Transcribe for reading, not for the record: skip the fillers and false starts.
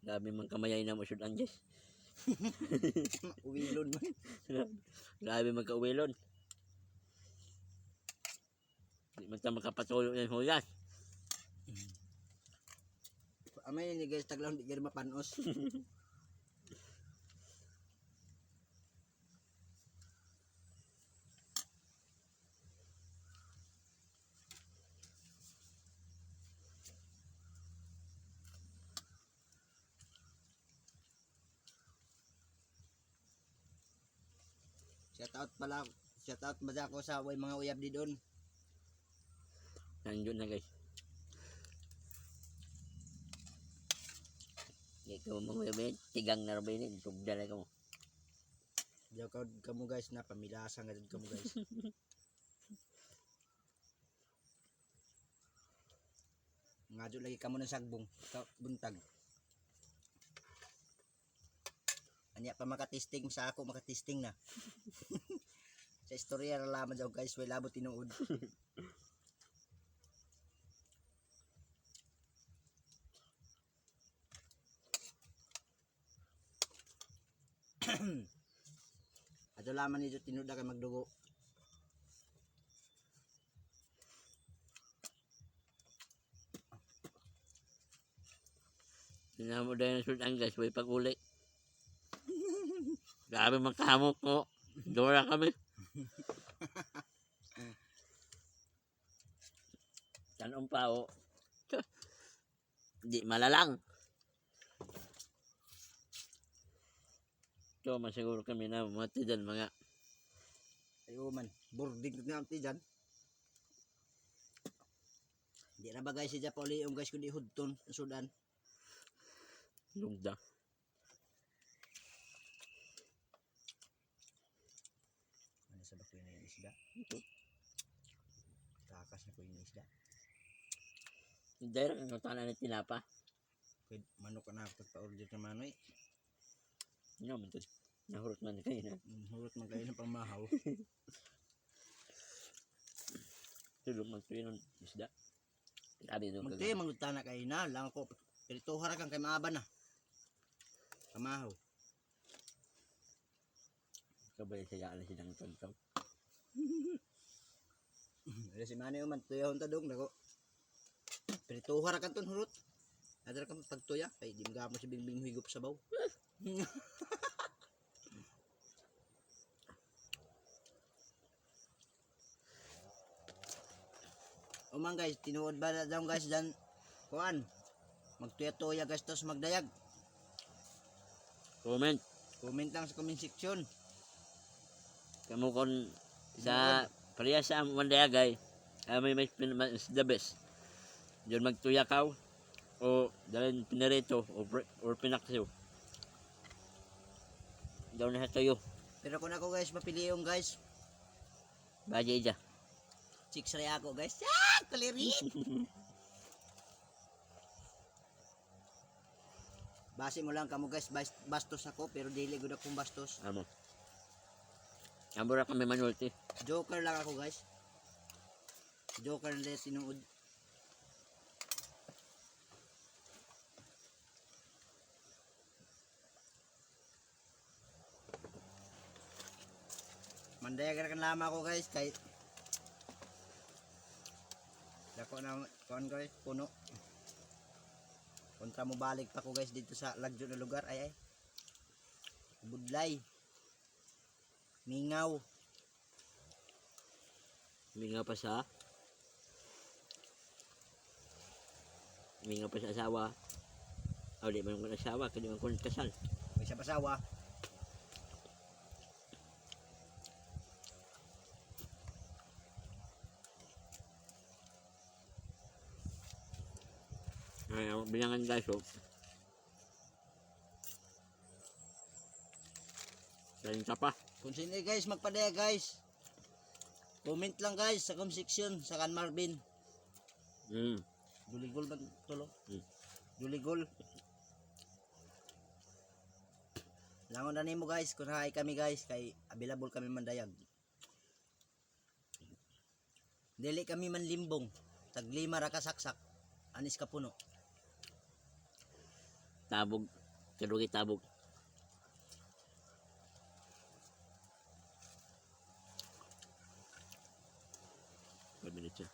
Grabe man kamayay na mo sud Anges. Uwilon man. Grabe man ka uwilon. Di man ta makapatulo ng huyas. Amay ni guys taglaw di gid mapanos. Shout out ba ako sa way mga uyab di doon. Nandiyon na guys. Ikaw mo may tigang na rabinin. Tugda na ka mo. Diyaw kamu guys na pamilasan nga kamu guys. Ngadyo lagi kamo ng sagbong buntag. Anya pa makatesting sa ako makatesting na. Sa istorya ra lamang daw guys, way labot tinuod. Ato laman nito tinuod na kay magdugo. Tinamo dahil ng sud Anges. Way pag-uli. Grabe man kahamok ko. Dora kami. Tanong pa o. Di malalang. So masiguro kami na mati dyan mga. Ayo man, boarding na amti dyan. Hindi na ba guys siya pa uli guys kundi hudton sa Sudan. Lugda. Ano sa bakoy na yung isda? Takas na ko yung isda. Hindi rin ang tanan na tinapa. Pwede manok ka na pagpa-order ng manoy. Ano man ito? Nahurot man kayo na. Hurot man kayo ng pangmahaw. Tulog man kayo ng isda. Grabe doon Magti, mangutana kayo na. Lang ako, perito harakan kay maaban na. Pamahaw. Kabay sa yaan silang tontaw. Ada si Manny man, tuyahon ta dong. Nako. Perito harakan ton hurot. Adara ka pagtuya. Kay di mga mo si Bingbing higop sa baw. Umang guys, tinuod ba na daw guys dyan? Kuan, magtuya-tuya guys tos magdayag. Comment. Comment lang sa comment section. Kamu kon sa parehas sa Mandayagay. May the best. Diyan magtuyakaw. O dalhin pinarito or pinaksaw. Daw na sa tayo. Pero kung ako guys, mapili yung guys. Baja ija. Chicks ray ako guys. Ah, kulirit! Base mo lang kamo guys, bastos ako pero dili gud akong bastos. Amo. Ambura kami manulti. Joker lang ako guys. Joker na sinuod. Mandayagan kan lama ako guys kay dako na kuan guys puno. Kontra mo balik pa ko guys dito sa lagyo na lugar ay budlay. Mingaw. Mingaw pa sa asawa. O di man ko asawa kadi man ko kasal. May sa pasawa. Ay, bilangan guys oh. Galing ka pa. Kung sino guys magpadaya guys. Comment lang guys sa comment section sa kan Marvin. Guligol ba tulo? Guligol. Langon na nimo guys kung hay kami guys kay available kami mandayag. Dili kami manlimbong. Tag 5 ra ka saksak. Anis ka puno. tabog. Kadugay tabog. 5 minutes siya.